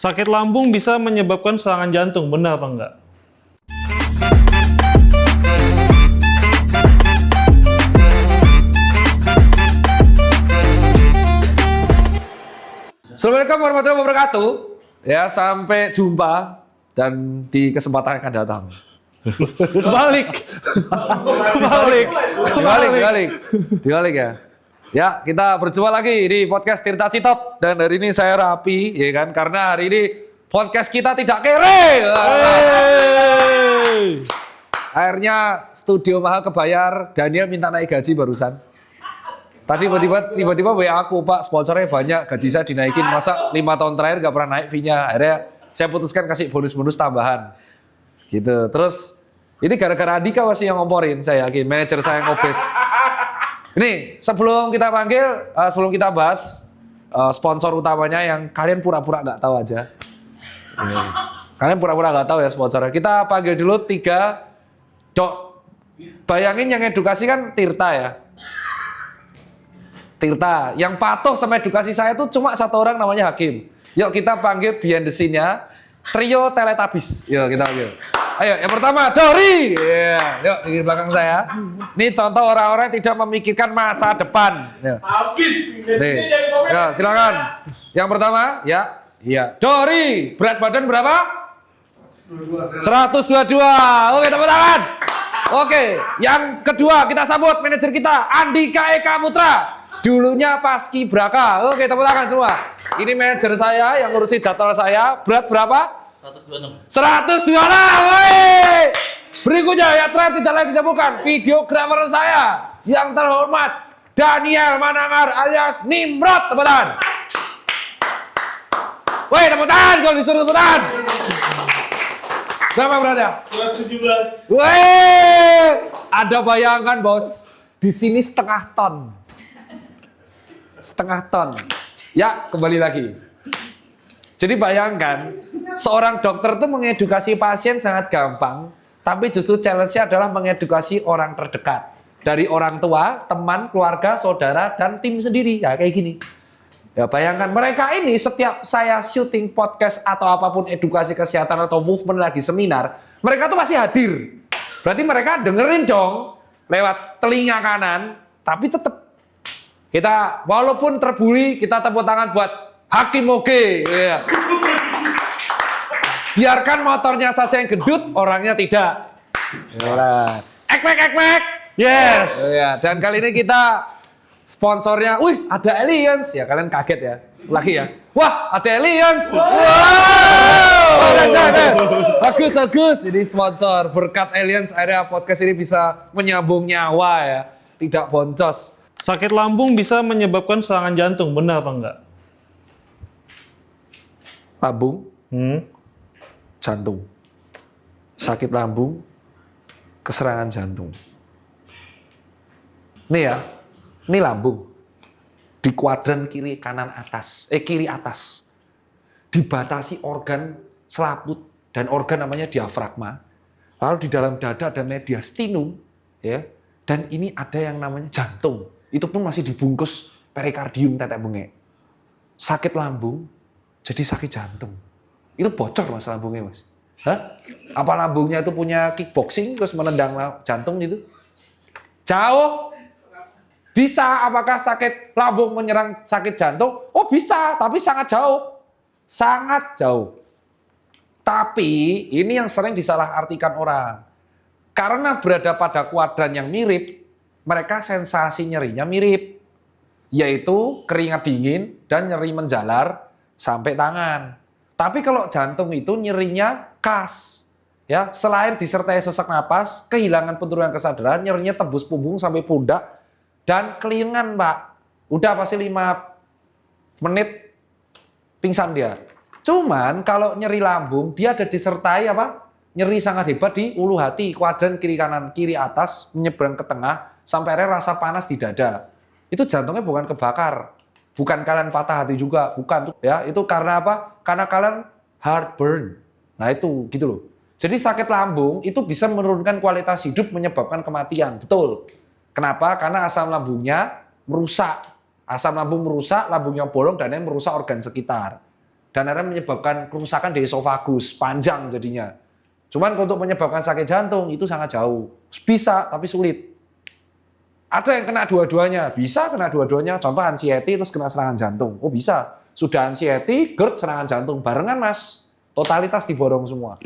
Sakit lambung bisa menyebabkan serangan jantung, benar apa enggak? Assalamualaikum warahmatullahi wabarakatuh. Ya, sampai jumpa dan di kesempatan yang akan datang. Dibalik ya. Ya, kita berjumpa lagi di podcast Tirta Citot dan hari ini saya rapi, ya kan? Karena hari ini podcast kita tidak kere. Akhirnya studio mahal kebayar, Daniel minta naik gaji barusan. Tadi tiba-tiba WA aku, Pak, sponsornya banyak, gaji saya dinaikin, masa 5 tahun terakhir gak pernah naik fee-nya. Akhirnya saya putuskan kasih bonus-bonus tambahan. Gitu. Terus ini gara-gara Andika pasti yang ngomporin, saya yakin, manajer saya yang obes. Ini sebelum kita panggil, sebelum kita bahas sponsor utamanya yang kalian pura-pura gak tahu aja. Kalian pura-pura gak tahu ya sponsornya. Kita panggil dulu 3 dok. Bayangin yang edukasi kan Tirta ya. Tirta, yang patuh sama edukasi saya tuh cuma 1 orang namanya Hakim. Yuk kita panggil behind the scene-nya trio Teletubbies. Yuk kita panggil. Ayo, yang pertama Dori. Yuk di belakang saya. Ini contoh orang-orang yang tidak memikirkan masa depan. Habis. Nih. Ya, silakan. Yang pertama, ya. Iya. Dori, berat badan berapa? 122. Oke, tepuk tangan. Oke, yang kedua kita sambut manajer kita Andika Eka Putra. Dulunya Paski Braka. Oke, tepuk tangan semua. Ini manajer saya yang ngurusin jadwal saya. Berat berapa? 126. 126. Woi. Berikutnya yang terakhir tidak lain tidak bukan videografer saya yang terhormat Daniel Manangar alias Nimrod. Tepuk tangan. Woi, tepuk tangan kalau disuruh tepuk tangan. Berapa beratnya? 217. Woi, ada bayangan bos. Di sini setengah ton. Ya, kembali lagi. Jadi bayangkan, seorang dokter itu mengedukasi pasien sangat gampang, tapi justru challenge-nya adalah mengedukasi orang terdekat. Dari orang tua, teman, keluarga, saudara, dan tim sendiri. Ya, kayak gini. Ya, bayangkan mereka ini setiap saya syuting podcast atau apapun edukasi kesehatan atau movement lagi seminar, mereka tuh pasti hadir. Berarti mereka dengerin dong lewat telinga kanan, tapi tetap kita walaupun terbuli, kita tepuk tangan buat Hakim Oke. Yeah. Biarkan motornya saja yang gendut, orangnya tidak. Ekmek. Yes. Ya, dan kali ini kita sponsornya, wih ada aliens. Ya kalian kaget ya, lagi ya. Wah ada aliens. Wow. Bagus. Ini sponsor berkat aliens area podcast ini bisa menyambung nyawa ya, tidak boncos. Sakit lambung bisa menyebabkan serangan jantung, benar apa enggak? Lambung, jantung, sakit lambung, keserangan jantung. Nih ya, ini lambung di kuadran kiri atas, dibatasi organ selaput dan organ namanya diafragma. Lalu di dalam dada ada mediastinum, ya, dan ini ada yang namanya jantung. Itu pun masih dibungkus perikardium tetek bengek. Sakit lambung jadi sakit jantung. Itu bocor mas lambungnya mas. Hah? Apa lambungnya itu punya kickboxing terus menendang jantung gitu? Jauh. Bisa. Apakah sakit lambung menyerang sakit jantung? Oh bisa, tapi sangat jauh. Sangat jauh. Tapi ini yang sering disalahartikan orang. Karena berada pada kuadran yang mirip, mereka sensasi nyerinya mirip, yaitu keringat dingin dan nyeri menjalar sampai tangan. Tapi kalau jantung itu nyerinya khas, ya selain disertai sesak napas, kehilangan penurunan kesadaran, nyerinya tembus punggung sampai pundak dan kelingan, Pak. Udah pasti 5 menit pingsan dia. Cuman kalau nyeri lambung dia ada disertai apa? Nyeri sangat hebat di ulu hati, kuadran kiri kanan, kiri atas menyeberang ke tengah. Sampai akhirnya rasa panas di dada. Itu jantungnya bukan kebakar. Bukan kalian patah hati juga. Bukan. Ya, itu karena apa? Karena kalian heartburn. Nah itu gitu loh. Jadi sakit lambung itu bisa menurunkan kualitas hidup, menyebabkan kematian. Betul. Kenapa? Karena asam lambungnya merusak. Asam lambung merusak, lambungnya bolong, dan yang merusak organ sekitar. dan akhirnya menyebabkan kerusakan di esofagus, panjang jadinya. Cuman untuk menyebabkan sakit jantung itu sangat jauh. Bisa, tapi sulit. Ada yang kena dua-duanya, bisa kena dua-duanya. Contoh anxiety terus kena serangan jantung. Oh bisa, sudah anxiety, GERD, serangan jantung. Barengan mas, totalitas diborong semua.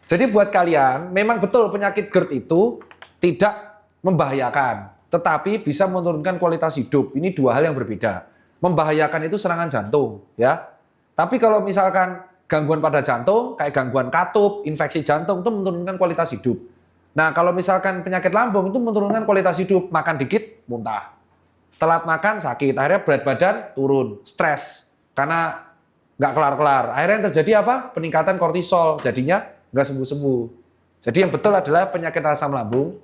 Jadi buat kalian, memang betul penyakit GERD itu tidak membahayakan. Tetapi bisa menurunkan kualitas hidup. Ini dua hal yang berbeda. Membahayakan itu serangan jantung, ya. Tapi kalau misalkan gangguan pada jantung, kayak gangguan katup, infeksi jantung, itu menurunkan kualitas hidup. Nah, kalau misalkan penyakit lambung itu menurunkan kualitas hidup, makan dikit, muntah. Telat makan, sakit. Akhirnya berat badan turun, stres. Karena nggak kelar-kelar. Akhirnya yang terjadi apa? Peningkatan kortisol, jadinya nggak sembuh-sembuh. Jadi yang betul adalah penyakit asam lambung,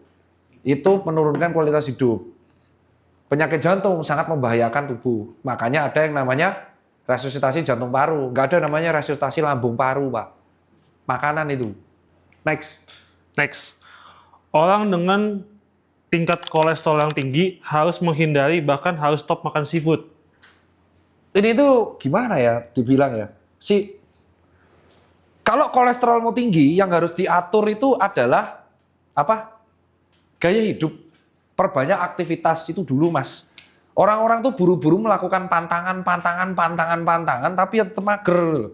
itu menurunkan kualitas hidup. Penyakit jantung sangat membahayakan tubuh. Makanya ada yang namanya resusitasi jantung paru. Nggak ada namanya resusitasi lambung paru, Pak. Makanan itu. Next. Orang dengan tingkat kolesterol yang tinggi harus menghindari, bahkan harus stop makan seafood. Ini tuh gimana ya dibilang ya? Kalau kolesterolmu tinggi, yang harus diatur itu adalah apa? Gaya hidup. Perbanyak aktivitas itu dulu, Mas. Orang-orang tuh buru-buru melakukan pantangan, tapi ya tetap mager.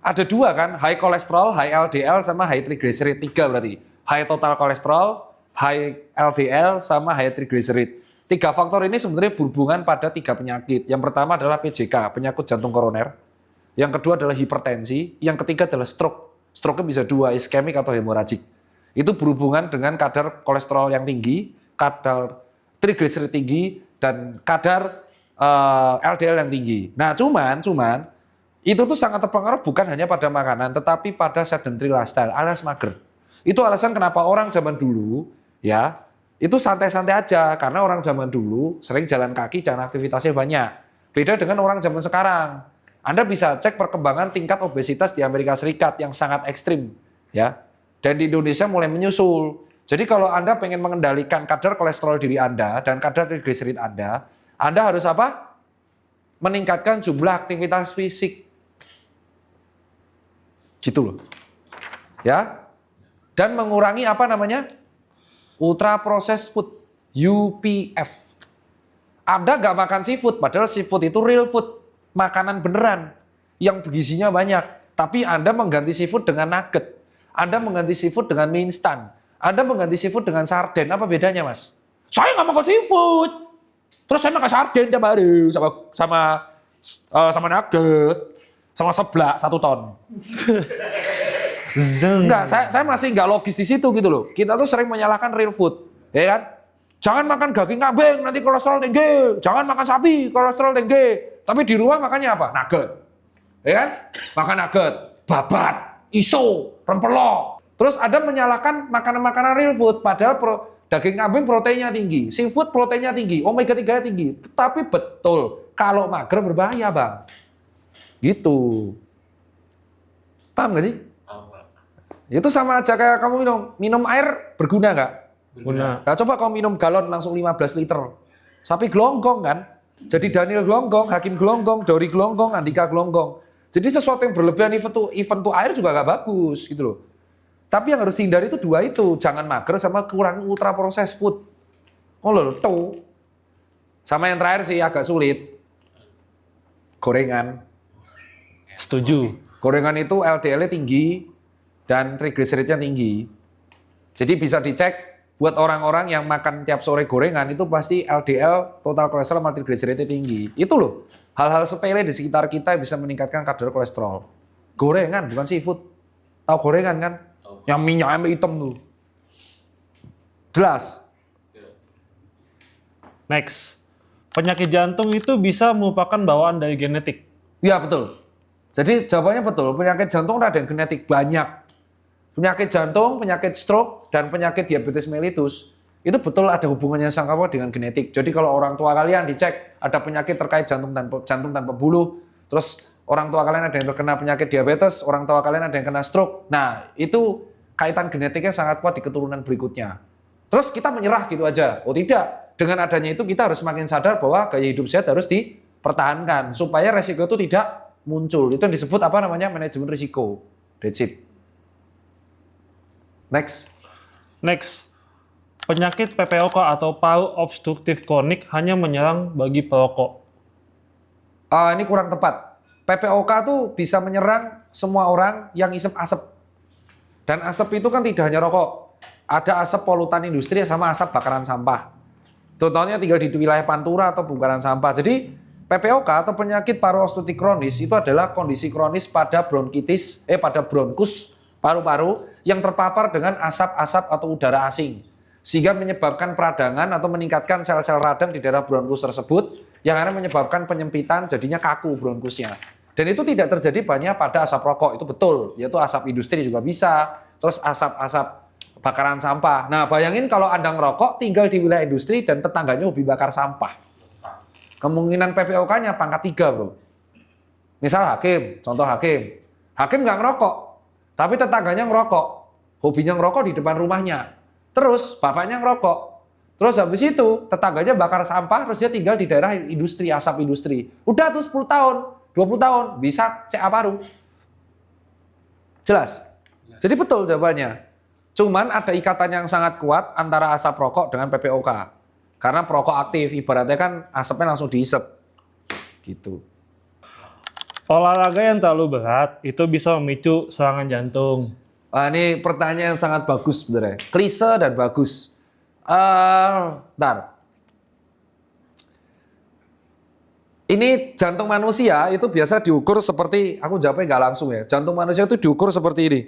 Ada dua kan, high kolesterol, high LDL, sama high triglycerid. 3 berarti. High total kolesterol, high LDL, sama high triglycerid. 3 faktor ini sebenarnya berhubungan pada 3 penyakit. Yang pertama adalah PJK, penyakit jantung koroner. Yang kedua adalah hipertensi. Yang ketiga adalah stroke. Stroke-nya bisa 2, iskemik atau hemoragik. Itu berhubungan dengan kadar kolesterol yang tinggi, kadar triglycerid tinggi, dan kadar LDL yang tinggi. Nah, cuman itu tuh sangat terpengaruh bukan hanya pada makanan, tetapi pada sedentary lifestyle, alias mager. Itu alasan kenapa orang zaman dulu, ya, itu santai-santai aja, karena orang zaman dulu sering jalan kaki dan aktivitasnya banyak. Beda dengan orang zaman sekarang. Anda bisa cek perkembangan tingkat obesitas di Amerika Serikat yang sangat ekstrim, ya. Dan di Indonesia mulai menyusul. Jadi kalau Anda pengen mengendalikan kadar kolesterol diri Anda dan kadar triglycerid Anda harus apa? Meningkatkan jumlah aktivitas fisik. Gitu loh. Ya. Dan mengurangi apa namanya? Ultra processed food, UPF. Anda nggak makan seafood, padahal seafood itu real food, makanan beneran yang bergizinya banyak. Tapi Anda mengganti seafood dengan nugget, Anda mengganti seafood dengan mie instan, Anda mengganti seafood dengan sarden. Apa bedanya, Mas? Saya nggak makan seafood, terus saya makan sarden tiap hari sama nugget, sama seblak 1 ton. Enggak, saya masih nggak logis di situ gitu loh. Kita tuh sering menyalahkan real food, ya kan? Jangan makan daging kambing, nanti kolesterol tinggi. Jangan makan sapi, kolesterol tinggi. Tapi di rumah makannya apa? Nugget, ya kan? Makan nugget, babat, iso, rempelok. Terus ada menyalahkan makanan-makanan real food, padahal daging kambing proteinnya tinggi, seafood proteinnya tinggi, omega 3 tinggi. Tapi betul, kalau mager berbahaya, Bang. Gitu. Paham nggak sih? Itu sama aja kayak kamu minum air berguna nggak? Guna. Nah, coba kamu minum galon langsung 15 liter. Sapi gelonggong kan? Jadi Daniel gelonggong, Hakim gelonggong, Dori gelonggong, Andika gelonggong. Jadi sesuatu yang berlebihan event to air juga nggak bagus gitu loh. Tapi yang harus hindari itu 2 itu. Jangan mager sama kurangi ultra processed food. Oh loh, tuh. Sama yang terakhir sih agak sulit. Gorengan. Setuju. Gorengan itu LDL-nya tinggi dan triglyceridnya tinggi. Jadi bisa dicek buat orang-orang yang makan tiap sore gorengan itu pasti LDL, total kolesterol, sama triglyceridnya tinggi. Itu loh, hal-hal sepele di sekitar kita yang bisa meningkatkan kadar kolesterol. Gorengan, bukan seafood. Tahu gorengan kan? Yang minyaknya hitam tuh. Jelas. Next. Penyakit jantung itu bisa merupakan bawaan dari genetik. Iya betul. Jadi jawabannya betul, penyakit jantung ada yang genetik banyak. Penyakit jantung, penyakit stroke, dan penyakit diabetes mellitus, itu betul ada hubungannya sangat kuat dengan genetik. Jadi kalau orang tua kalian dicek ada penyakit terkait jantung dan pembuluh, terus orang tua kalian ada yang terkena penyakit diabetes, orang tua kalian ada yang kena stroke. Nah, itu kaitan genetiknya sangat kuat di keturunan berikutnya. Terus kita menyerah gitu aja. Oh tidak, dengan adanya itu kita harus semakin sadar bahwa gaya hidup sehat harus dipertahankan supaya resiko itu tidak muncul. Itu yang disebut apa namanya? Manajemen risiko. That's it. Next. Penyakit PPOK atau paru obstruktif kronik hanya menyerang bagi perokok. Ini kurang tepat. PPOK tuh bisa menyerang semua orang yang isep asap. Dan asap itu kan tidak hanya rokok. Ada asap polutan industri sama asap bakaran sampah. Contohnya tinggal di wilayah Pantura atau bongkaran sampah. Jadi PPOK atau penyakit paru obstruktif kronis itu adalah kondisi kronis pada pada bronkus paru-paru yang terpapar dengan asap-asap atau udara asing. Sehingga menyebabkan peradangan atau meningkatkan sel-sel radang di daerah bronkus tersebut yang akan menyebabkan penyempitan, jadinya kaku bronkusnya. Dan itu tidak terjadi banyak pada asap rokok, itu betul, yaitu asap industri juga bisa, terus asap-asap bakaran sampah. Nah, bayangin kalau Anda ngerokok tinggal di wilayah industri dan tetangganya hobi bakar sampah. Kemungkinan PPOK-nya pangkat 3, bro. Misal hakim, contoh hakim. Hakim nggak ngerokok, tapi tetangganya ngerokok. Hobinya ngerokok di depan rumahnya. Terus bapaknya ngerokok. Terus habis itu tetangganya bakar sampah, terus dia tinggal di daerah industri, asap industri. Udah tuh 10 tahun, 20 tahun, bisa CA paru. Jelas? Jadi betul jawabannya. Cuman ada ikatan yang sangat kuat antara asap rokok dengan PPOK. Karena perokok aktif, ibaratnya kan asapnya langsung diisep. Gitu. Olahraga yang terlalu berat itu bisa memicu serangan jantung. Ini pertanyaan yang sangat bagus sebenarnya. Klise dan bagus. Bentar. Ini jantung manusia itu biasa diukur seperti, aku jawabnya nggak langsung ya. Jantung manusia itu diukur seperti ini.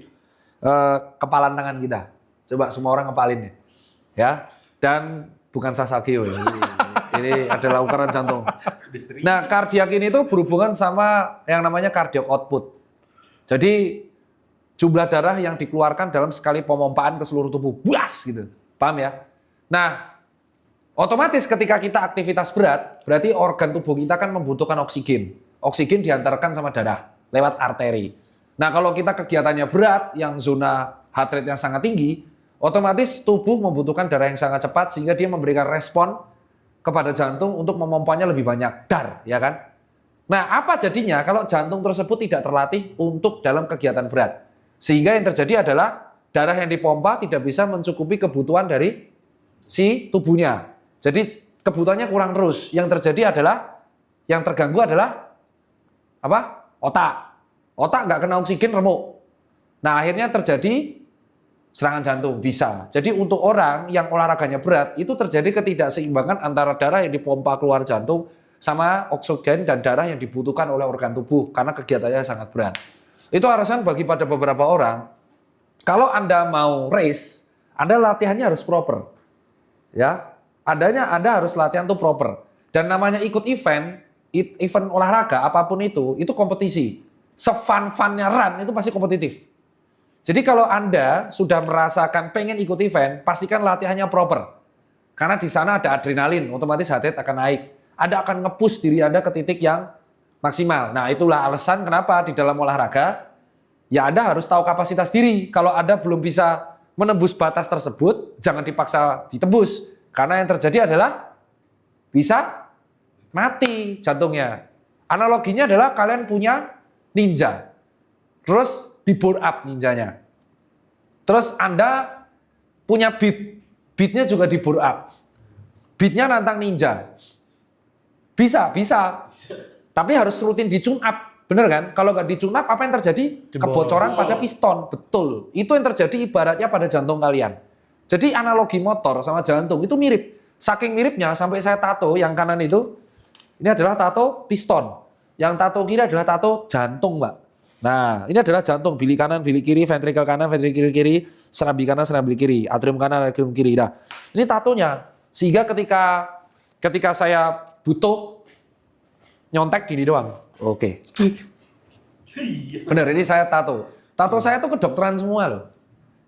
Kepalan tangan kita. Coba semua orang ngepalin ya. Dan bukan Sasageo ya. Ini adalah ukuran jantung. Nah, kardiak ini tuh berhubungan sama yang namanya cardiac output. Jadi jumlah darah yang dikeluarkan dalam sekali pemompaan ke seluruh tubuh. Buas gitu. Paham ya? Nah, otomatis ketika kita aktivitas berat, berarti organ tubuh kita kan membutuhkan oksigen. Oksigen diantarkan sama darah lewat arteri. Nah, kalau kita kegiatannya berat, yang zona heart rate yang sangat tinggi, otomatis tubuh membutuhkan darah yang sangat cepat sehingga dia memberikan respon kepada jantung untuk memompanya lebih banyak. Dar, ya kan? Nah, apa jadinya kalau jantung tersebut tidak terlatih untuk dalam kegiatan berat? Sehingga yang terjadi adalah darah yang dipompa tidak bisa mencukupi kebutuhan dari si tubuhnya. Jadi kebutuhannya kurang terus. Yang terjadi adalah, yang terganggu adalah apa? Otak. Otak nggak kena oksigen, remuk. Nah, akhirnya terjadi serangan jantung, bisa. Jadi untuk orang yang olahraganya berat, itu terjadi ketidakseimbangan antara darah yang dipompa keluar jantung sama oksigen dan darah yang dibutuhkan oleh organ tubuh karena kegiatannya sangat berat. Itu alasan bagi pada beberapa orang, kalau Anda mau race, Anda latihannya harus proper. Ya, Anda harus latihan tuh proper. Dan namanya ikut event olahraga apapun itu kompetisi. Se-fun-funnya run itu pasti kompetitif. Jadi kalau Anda sudah merasakan pengen ikut event, pastikan latihannya proper. Karena di sana ada adrenalin, otomatis heart rate akan naik. Anda akan nge-push diri Anda ke titik yang maksimal. Nah, itulah alasan kenapa di dalam olahraga, ya Anda harus tahu kapasitas diri. Kalau Anda belum bisa menembus batas tersebut, jangan dipaksa ditembus. Karena yang terjadi adalah bisa mati jantungnya. Analoginya adalah kalian punya ninja. Terus di bore up ninjanya. Terus Anda punya beat. Beatnya juga di bore up. Beatnya nantang ninja. Bisa. Tapi harus rutin di tune up. Bener kan? Kalau nggak di tune up, apa yang terjadi? Kebocoran pada piston. Betul. Itu yang terjadi ibaratnya pada jantung kalian. Jadi analogi motor sama jantung itu mirip. Saking miripnya sampai saya tato yang kanan itu. Ini adalah tato piston. Yang tato kiri adalah tato jantung, Mbak. Nah, ini adalah jantung. Bilik kanan, bilik kiri, ventrikel kanan, ventrikel kiri, serambi kanan, serambi kiri, atrium kanan, atrium kiri. Nah, ini tatonya. Sehingga ketika saya butuh nyontek gini doang. Oke. Bener, ini saya tato. Tato saya tuh kedokteran semua loh.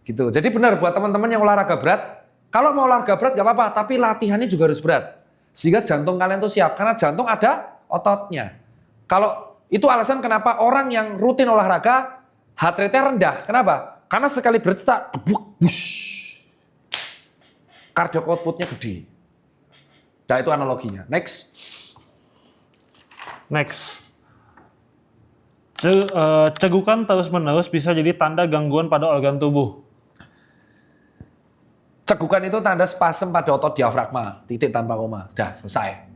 Gitu. Jadi benar buat teman-teman yang olahraga berat, kalau mau olahraga berat gak apa-apa, tapi latihannya juga harus berat. Sehingga jantung kalian tuh siap, karena jantung ada ototnya. Kalau itu alasan kenapa orang yang rutin olahraga, heart rate-nya rendah. Kenapa? Karena sekali berdetak, cardiac output-nya gede. Nah itu analoginya. Next. Cegukan terus-menerus bisa jadi tanda gangguan pada organ tubuh. Cegukan itu tanda spasem pada otot diafragma, titik tanpa koma. Udah selesai.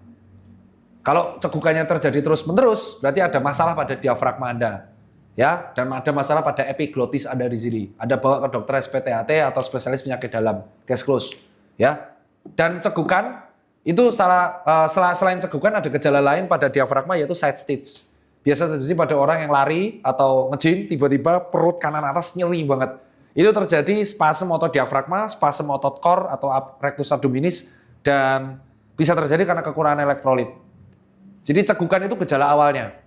Kalau cegukannya terjadi terus-menerus, berarti ada masalah pada diafragma Anda. Ya, dan ada masalah pada epiglotis Anda di sini. Ada bawa ke dokter SPTHT atau spesialis penyakit dalam, case close. Ya. Dan cegukan itu selain cegukan ada gejala lain pada diafragma yaitu side stitch. Biasa terjadi pada orang yang lari atau nge-gym, tiba-tiba perut kanan atas nyeri banget. Itu terjadi spasem otot diafragma, spasem otot core atau rectus abdominis, dan bisa terjadi karena kekurangan elektrolit. Jadi cegukan itu gejala awalnya.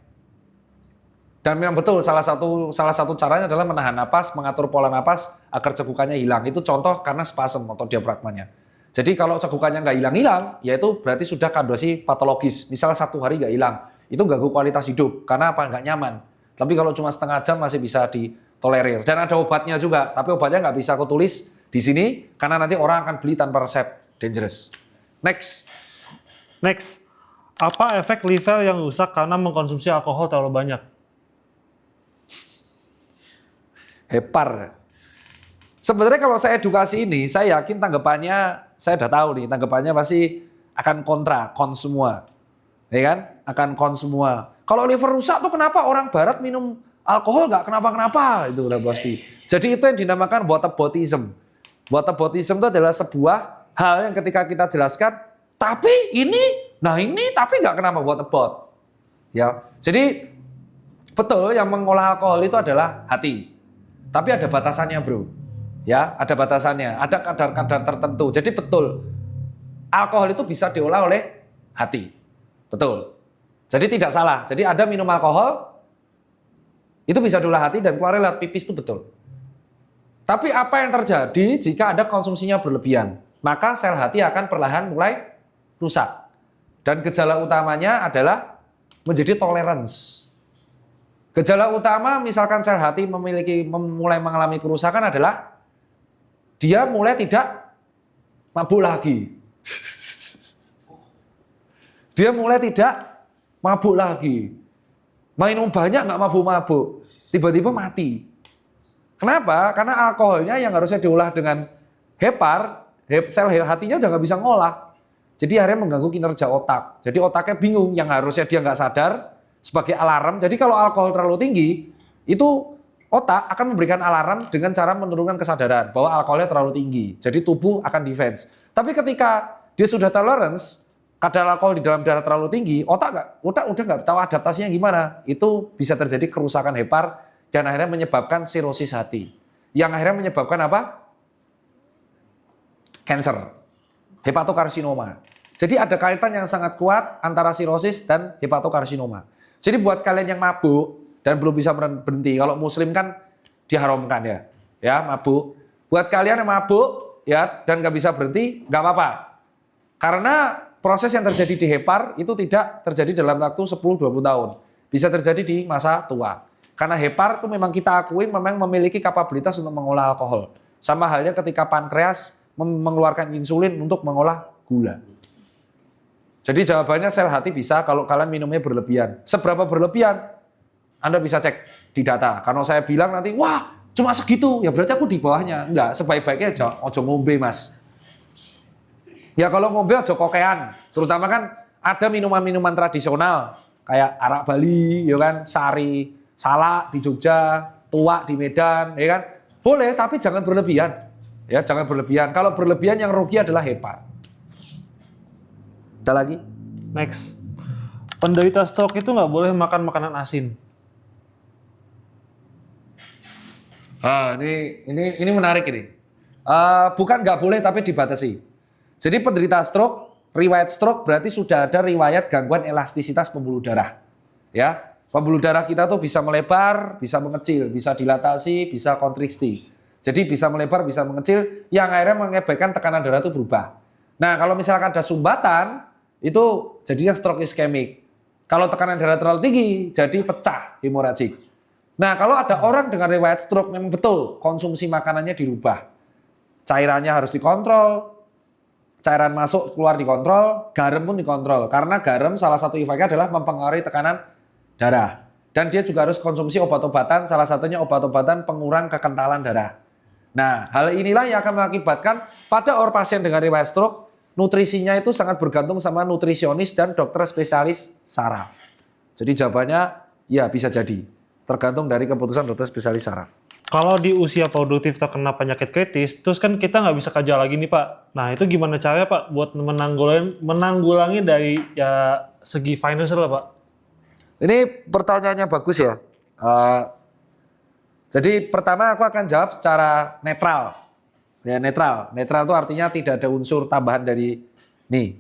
Dan memang betul salah satu caranya adalah menahan napas, mengatur pola napas agar cegukannya hilang. Itu contoh karena spasem otot diafragmanya. Jadi kalau cegukannya nggak hilang-hilang, yaitu berarti sudah kondisi patologis. Misal 1 hari nggak hilang, itu ganggu kualitas hidup. Karena apa? Nggak nyaman. Tapi kalau cuma setengah jam masih bisa ditolerir. Dan ada obatnya juga, tapi obatnya nggak bisa aku tulis di sini, karena nanti orang akan beli tanpa resep. Dangerous. Next. Apa efek liver yang rusak karena mengkonsumsi alkohol terlalu banyak? Hepar. Sebenarnya kalau saya edukasi ini, saya yakin tanggapannya, saya udah tahu nih, tanggapannya pasti akan kontra, kon semua. Ya kan? Akan kon semua. Kalau liver rusak tuh kenapa orang barat minum alkohol nggak kenapa-kenapa? Itu udah pasti. Jadi itu yang dinamakan whataboutism. Whataboutism itu adalah sebuah hal yang ketika kita jelaskan, tapi ini tapi nggak kenapa whatabout. Ya. Jadi betul yang mengolah alkohol itu adalah hati. Tapi ada batasannya, bro. Ya, ada batasannya, ada kadar-kadar tertentu. Jadi betul, alkohol itu bisa diolah oleh hati. Betul. Jadi tidak salah. Jadi ada minum alkohol, itu bisa diolah hati dan keluar lewat pipis, itu betul. Tapi apa yang terjadi jika ada konsumsinya berlebihan? Maka sel hati akan perlahan mulai rusak. Dan gejala utamanya adalah menjadi tolerance. Gejala utama misalkan sel hati mulai mengalami kerusakan adalah dia mulai tidak mabuk lagi. Dia mulai tidak mabuk lagi. Minum banyak nggak mabuk-mabuk. Tiba-tiba mati. Kenapa? Karena alkoholnya yang harusnya diolah dengan hepar, sel hatinya udah nggak bisa ngolah. Jadi akhirnya mengganggu kinerja otak. Jadi otaknya bingung, yang harusnya dia nggak sadar sebagai alarm. Jadi kalau alkohol terlalu tinggi, itu otak akan memberikan alarm dengan cara menurunkan kesadaran bahwa alkoholnya terlalu tinggi. Jadi tubuh akan defense. Tapi ketika dia sudah tolerance, kadar alkohol di dalam darah terlalu tinggi, otak udah nggak tahu adaptasinya gimana. Itu bisa terjadi kerusakan hepar dan akhirnya menyebabkan sirosis hati. Yang akhirnya menyebabkan apa? Cancer, hepatokarsinoma. Jadi ada kaitan yang sangat kuat antara sirosis dan hepatokarsinoma. Jadi buat kalian yang mabuk dan belum bisa berhenti, kalau muslim kan diharamkan ya mabuk. Buat kalian yang mabuk ya dan nggak bisa berhenti, nggak apa-apa. Karena proses yang terjadi di hepar itu tidak terjadi dalam waktu 10-20 tahun. Bisa terjadi di masa tua. Karena hepar itu memang kita akui memang memiliki kapabilitas untuk mengolah alkohol. Sama halnya ketika pankreas mengeluarkan insulin untuk mengolah gula. Jadi jawabannya sel hati bisa kalau kalian minumnya berlebihan. Seberapa berlebihan? Anda bisa cek di data. Kalau saya bilang nanti, wah cuma segitu, ya berarti aku di bawahnya. Enggak, sebaik-baiknya ojo ngombe, Mas. Ya kalau ngombe ojo kokean. Terutama kan ada minuman-minuman tradisional kayak arak Bali, ya kan, sari, salak di Jogja, tuak di Medan, ya kan. Boleh, tapi jangan berlebihan. Ya, jangan berlebihan. Kalau berlebihan yang rugi adalah hepar. Ada lagi? Next. Penderita stroke itu nggak boleh makan makanan asin. Ini menarik ini. Bukan nggak boleh tapi dibatasi. Jadi penderita stroke, riwayat stroke berarti sudah ada riwayat gangguan elastisitas pembuluh darah. Ya, pembuluh darah kita tuh bisa melebar, bisa mengecil, bisa dilatasi, bisa kontriksi. Jadi bisa melebar, bisa mengecil, yang akhirnya mengakibatkan tekanan darah itu berubah. Nah, kalau misalkan ada sumbatan, itu jadinya stroke iskemik. Kalau tekanan darah terlalu tinggi, jadi pecah hemoragik. Nah, kalau ada orang dengan riwayat stroke memang betul konsumsi makanannya dirubah. Cairannya harus dikontrol, cairan masuk keluar dikontrol, garam pun dikontrol. Karena garam salah satu efeknya adalah mempengaruhi tekanan darah. Dan dia juga harus konsumsi obat-obatan, salah satunya obat-obatan pengurang kekentalan darah. Nah, hal inilah yang akan mengakibatkan pada orang pasien dengan riwayat stroke, nutrisinya itu sangat bergantung sama nutrisionis dan dokter spesialis saraf. Jadi jawabannya, ya bisa jadi. Tergantung dari keputusan dokter spesialis saraf. Kalau di usia produktif terkena penyakit kritis, terus kan kita nggak bisa kerja lagi nih Pak. Nah itu gimana caranya Pak buat menanggulangi dari ya segi financial lah Pak? Ini pertanyaannya bagus ya. Jadi pertama aku akan jawab secara netral. Ya netral. Netral itu artinya tidak ada unsur tambahan dari nih.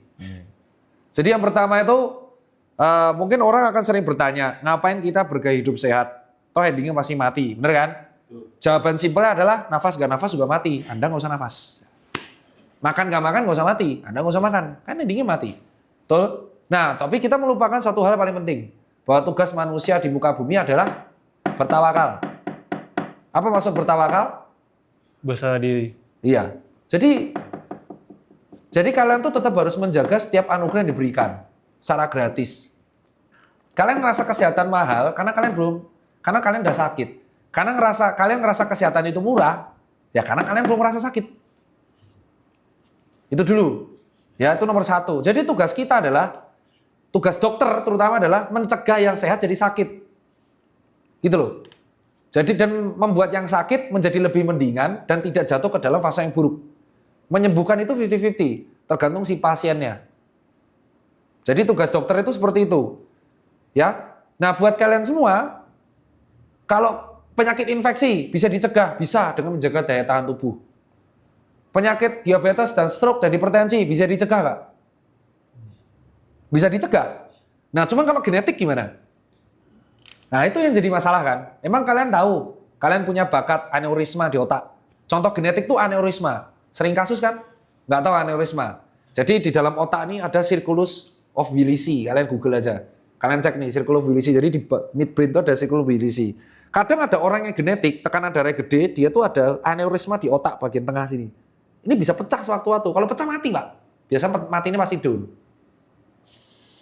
Jadi yang pertama itu mungkin orang akan sering bertanya, ngapain kita bergaya hidup sehat? Toh endingnya masih mati, bener kan? Jawaban simpelnya adalah nafas gak nafas juga mati. Anda nggak usah nafas. Makan gak makan nggak usah mati. Anda nggak usah makan. Kan endingnya mati. Betul? Nah, tapi kita melupakan satu hal paling penting. Bahwa tugas manusia di muka bumi adalah bertawakal. Apa maksud bertawakal? Berserah diri. Iya. Jadi kalian tuh tetap harus menjaga setiap anugerah yang diberikan secara gratis. Kalian ngerasa kesehatan mahal karena kalian udah sakit. Karena kalian ngerasa kesehatan itu murah, ya karena kalian belum merasa sakit. Itu dulu. Ya, itu nomor satu. Jadi tugas kita adalah, tugas dokter terutama adalah mencegah yang sehat jadi sakit. Gitu loh. Jadi dan membuat yang sakit menjadi lebih mendingan dan tidak jatuh ke dalam fase yang buruk. Menyembuhkan itu 50-50, tergantung si pasiennya. Jadi tugas dokter itu seperti itu. Ya. Nah, buat kalian semua, kalau penyakit infeksi bisa dicegah, bisa dengan menjaga daya tahan tubuh. Penyakit diabetes dan stroke dan hipertensi bisa dicegah nggak? Bisa dicegah. Nah, cuman kalau genetik gimana? Nah, itu yang jadi masalah kan. Emang kalian tahu, kalian punya bakat aneurisma di otak. Contoh genetik tuh aneurisma. Sering kasus kan? Nggak tahu aneurisma. Jadi di dalam otak ini ada circulus of Willis. Kalian Google aja. Kalian cek nih, circulus of Willis. Jadi di midbrain itu ada circulus of Willis. Kadang ada orang yang genetik, tekanan darah gede, dia tuh ada aneurisma di otak bagian tengah sini. Ini bisa pecah sewaktu-waktu. Kalau pecah mati, Pak. Biasanya mati ini masih dulu.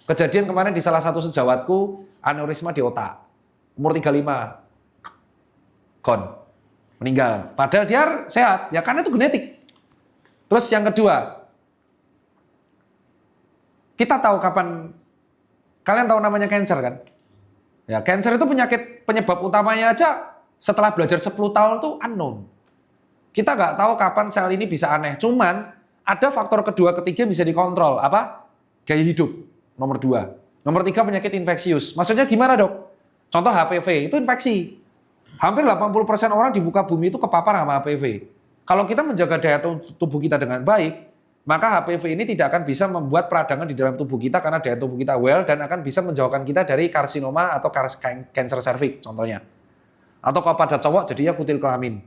Kejadian kemarin di salah satu sejawatku, aneurisma di otak. Umur 35. Gone. Meninggal. Padahal dia sehat. Ya karena itu genetik. Terus yang kedua. Kita tahu kapan. Kalian tahu namanya cancer kan? Ya, cancer itu penyebab utamanya aja setelah belajar 10 tahun tuh unknown. Kita nggak tahu kapan sel ini bisa aneh. Cuman ada faktor kedua, ketiga bisa dikontrol. Apa? Gaya hidup. Nomor 2. Nomor 3 penyakit infeksius. Maksudnya gimana dok? Contoh HPV itu infeksi. Hampir 80% orang di muka bumi itu kepapar sama HPV. Kalau kita menjaga daya tubuh kita dengan baik, maka HPV ini tidak akan bisa membuat peradangan di dalam tubuh kita karena daya tubuh kita well dan akan bisa menjauhkan kita dari karsinoma atau kanker serviks contohnya. Atau kalau pada cowok jadinya kutil kelamin.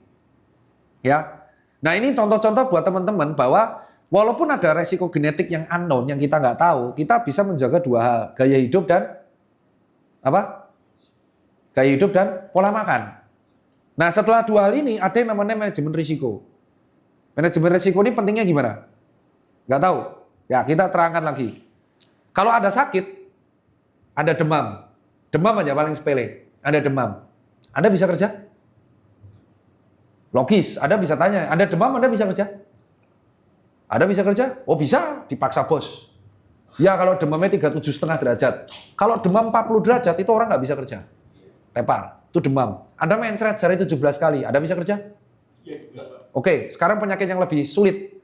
Ya. Nah ini contoh-contoh buat teman-teman bahwa walaupun ada resiko genetik yang unknown yang kita nggak tahu, kita bisa menjaga dua hal, gaya hidup dan apa? Gaya hidup dan pola makan. Nah setelah dua hal ini ada yang namanya manajemen risiko. Manajemen risiko ini pentingnya gimana? Nggak tahu. Ya kita terangkan lagi. Kalau ada sakit, ada demam. Demam aja paling sepele. Ada demam. Anda bisa kerja? Logis, Anda bisa tanya, ada demam Anda bisa kerja? Anda bisa kerja? Oh bisa, dipaksa bos. Ya kalau demamnya 37,5 derajat. Kalau demam 40 derajat itu orang nggak bisa kerja. Tepar, itu demam. Anda mencret sehari 17 kali, Anda bisa kerja? Oke, sekarang penyakit yang lebih sulit.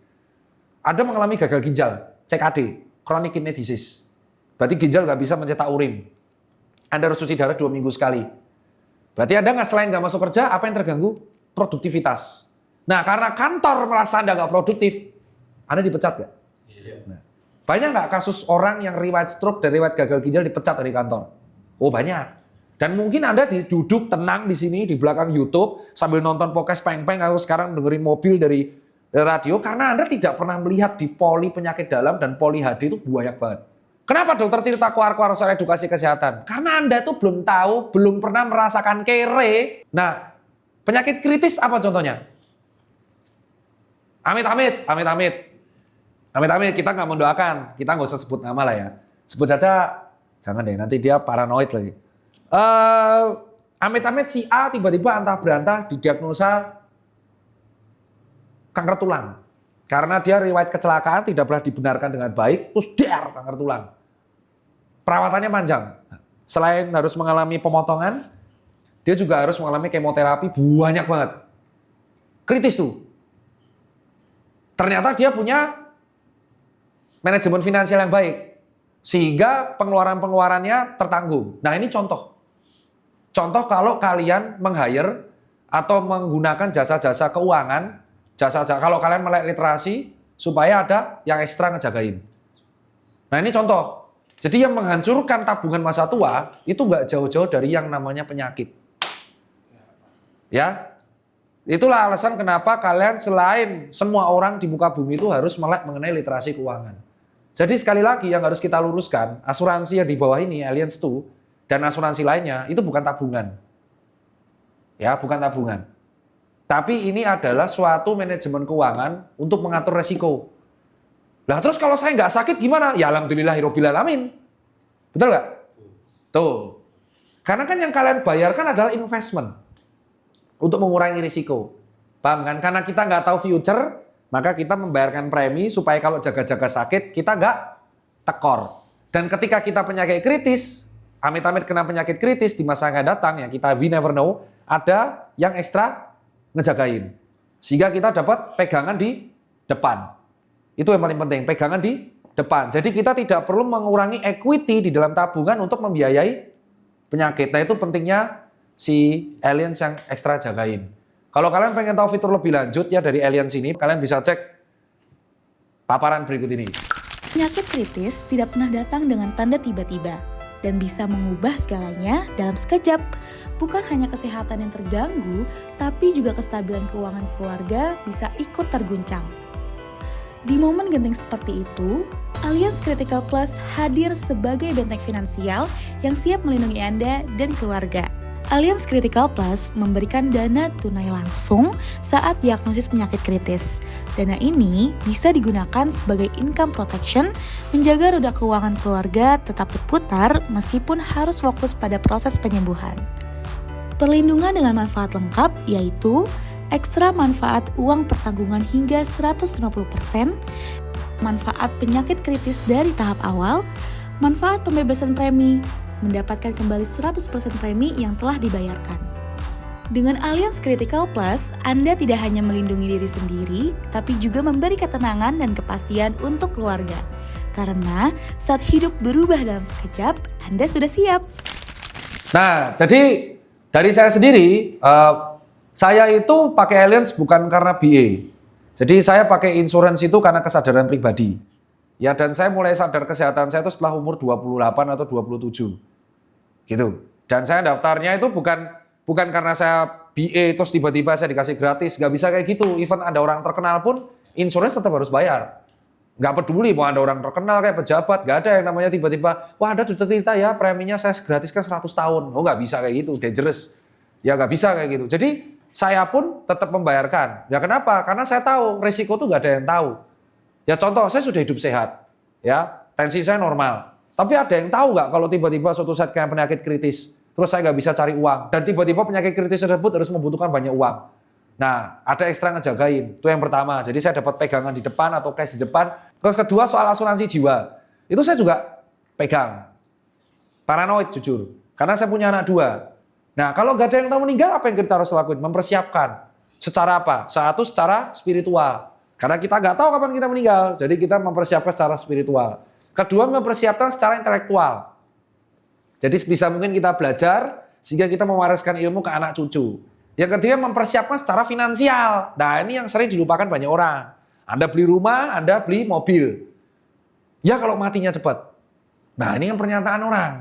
Anda mengalami gagal ginjal, CKD, chronic kidney disease. Berarti ginjal nggak bisa mencetak urin. Anda harus cuci darah 2 minggu sekali. Berarti Anda selain nggak masuk kerja, apa yang terganggu? Produktivitas. Nah, karena kantor merasa Anda nggak produktif, Anda dipecat nggak? Nah, banyak nggak kasus orang yang riwayat stroke dan riwayat gagal ginjal dipecat dari kantor? Oh banyak. Dan mungkin Anda duduk tenang di sini di belakang YouTube sambil nonton podcast peng-peng atau sekarang dengerin mobil dari radio karena Anda tidak pernah melihat di poli penyakit dalam dan poli HD itu banyak banget. Kenapa dokter Tirta keluar soal edukasi kesehatan? Karena Anda tuh belum tahu, belum pernah merasakan kere. Nah, penyakit kritis apa contohnya? Amit-amit, kita nggak mendoakan, kita nggak usah sebut nama lah ya. Sebut saja, jangan deh, nanti dia paranoid lagi. Amit-amit si A tiba-tiba antah berantah didiagnosa kanker tulang. Karena dia riwayat kecelakaan tidak pernah dibenarkan dengan baik, terus kanker tulang. Perawatannya panjang. Selain harus mengalami pemotongan, dia juga harus mengalami kemoterapi banyak banget. Kritis tuh. Ternyata dia punya manajemen finansial yang baik. Sehingga pengeluaran-pengeluarannya tertanggung. Nah ini contoh. Contoh kalau kalian meng-hire atau menggunakan jasa-jasa keuangan, kalau kalian melek literasi, supaya ada yang ekstra ngejagain. Nah ini contoh. Jadi yang menghancurkan tabungan masa tua, itu nggak jauh-jauh dari yang namanya penyakit. Ya, itulah alasan kenapa kalian selain semua orang di muka bumi itu harus melek mengenai literasi keuangan. Jadi sekali lagi yang harus kita luruskan, asuransi yang di bawah ini, Allianz 2, dan asuransi lainnya, itu bukan tabungan. Ya, bukan tabungan. Tapi ini adalah suatu manajemen keuangan untuk mengatur resiko. Lah terus kalau saya nggak sakit gimana? Ya alhamdulillahirabbil alamin. Betul nggak? Tuh. Karena kan yang kalian bayarkan adalah investment untuk mengurangi risiko. Paham kan? Karena kita nggak tahu future, maka kita membayarkan premi supaya kalau jaga-jaga sakit kita nggak tekor. Dan ketika kita penyakit kritis, amit-amit kena penyakit kritis di masa yang akan datang, ya kita we never know, ada yang ekstra ngejagain. Sehingga kita dapat pegangan di depan. Itu yang paling penting, pegangan di depan. Jadi kita tidak perlu mengurangi equity di dalam tabungan untuk membiayai penyakit. Nah itu pentingnya si Allianz yang ekstra jagain. Kalau kalian pengen tahu fitur lebih lanjut ya dari Allianz ini, kalian bisa cek paparan berikut ini. Penyakit kritis tidak pernah datang dengan tanda tiba-tiba dan bisa mengubah segalanya dalam sekejap. Bukan hanya kesehatan yang terganggu, tapi juga kestabilan keuangan keluarga bisa ikut terguncang. Di momen genting seperti itu, Allianz Critical Plus hadir sebagai benteng finansial yang siap melindungi Anda dan keluarga. Allianz Critical Plus memberikan dana tunai langsung saat diagnosis penyakit kritis. Dana ini bisa digunakan sebagai income protection, menjaga roda keuangan keluarga tetap berputar meskipun harus fokus pada proses penyembuhan. Perlindungan dengan manfaat lengkap yaitu ekstra manfaat uang pertanggungan hingga 150%, manfaat penyakit kritis dari tahap awal, manfaat pembebasan premi, mendapatkan kembali 100% premi yang telah dibayarkan. Dengan Allianz Critical Plus, Anda tidak hanya melindungi diri sendiri, tapi juga memberi ketenangan dan kepastian untuk keluarga. Karena saat hidup berubah dalam sekejap, Anda sudah siap. Nah, jadi dari saya sendiri, saya itu pakai Allianz bukan karena BA. Jadi saya pakai insurance itu karena kesadaran pribadi. Ya, dan saya mulai sadar kesehatan saya itu setelah umur 28 atau 27. Gitu. Dan saya daftarnya itu bukan karena saya BA terus tiba-tiba saya dikasih gratis, nggak bisa kayak gitu. Even ada orang terkenal pun insurance tetap harus bayar. Nggak peduli mau ada orang terkenal kayak pejabat, nggak ada yang namanya tiba-tiba, wah ada cerita ya preminya saya gratiskan 100 tahun. Oh nggak bisa kayak gitu, dangerous. Ya nggak bisa kayak gitu. Jadi saya pun tetap membayarkan. Ya kenapa? Karena saya tahu risiko tuh nggak ada yang tahu. Ya contoh saya sudah hidup sehat, ya tensi saya normal. Tapi ada yang tahu nggak kalau tiba-tiba suatu saat kena penyakit kritis, terus saya nggak bisa cari uang, dan tiba-tiba penyakit kritis tersebut harus membutuhkan banyak uang. Nah, ada ekstra ngejagain, itu yang pertama. Jadi saya dapat pegangan di depan atau cash di depan. Terus kedua soal asuransi jiwa, itu saya juga pegang. Paranoid jujur, karena saya punya anak 2. Nah, kalau nggak ada yang tahu meninggal, apa yang kita harus lakuin? Mempersiapkan. Secara apa? Satu, secara spiritual. Karena kita nggak tahu kapan kita meninggal, jadi kita mempersiapkan secara spiritual. Kedua, mempersiapkan secara intelektual. Jadi bisa mungkin kita belajar, sehingga kita mewariskan ilmu ke anak cucu. Yang ketiga, mempersiapkan secara finansial. Nah, ini yang sering dilupakan banyak orang. Anda beli rumah, Anda beli mobil. Ya kalau matinya cepat. Nah, ini yang pernyataan orang.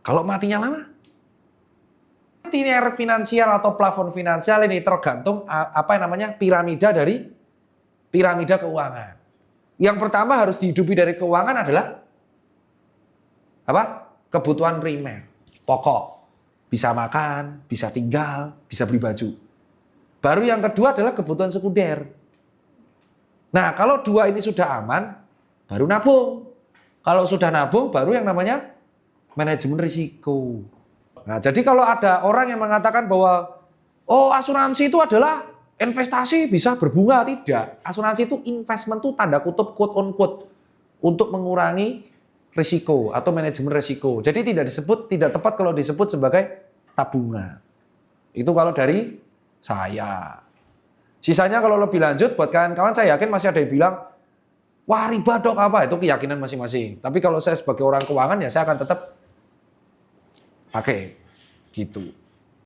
Kalau matinya lama? Linear finansial atau plafon finansial ini tergantung apa namanya piramida dari piramida keuangan. Yang pertama harus dihidupi dari keuangan adalah apa? Kebutuhan primer, pokok. Bisa makan, bisa tinggal, bisa beli baju. Baru yang kedua adalah kebutuhan sekunder. Nah, kalau dua ini sudah aman, baru nabung. Kalau sudah nabung, baru yang namanya manajemen risiko. Nah, jadi kalau ada orang yang mengatakan bahwa oh asuransi itu adalah investasi bisa berbunga, tidak. Asuransi itu investment itu tanda kutip quote on quote untuk mengurangi risiko atau manajemen risiko. Jadi tidak tepat kalau disebut sebagai tabungan. Itu kalau dari saya. Sisanya kalau lebih lanjut buat kawan-kawan saya yakin masih ada yang bilang wah riba dok apa, itu keyakinan masing-masing. Tapi kalau saya sebagai orang keuangan ya saya akan tetap pakai gitu.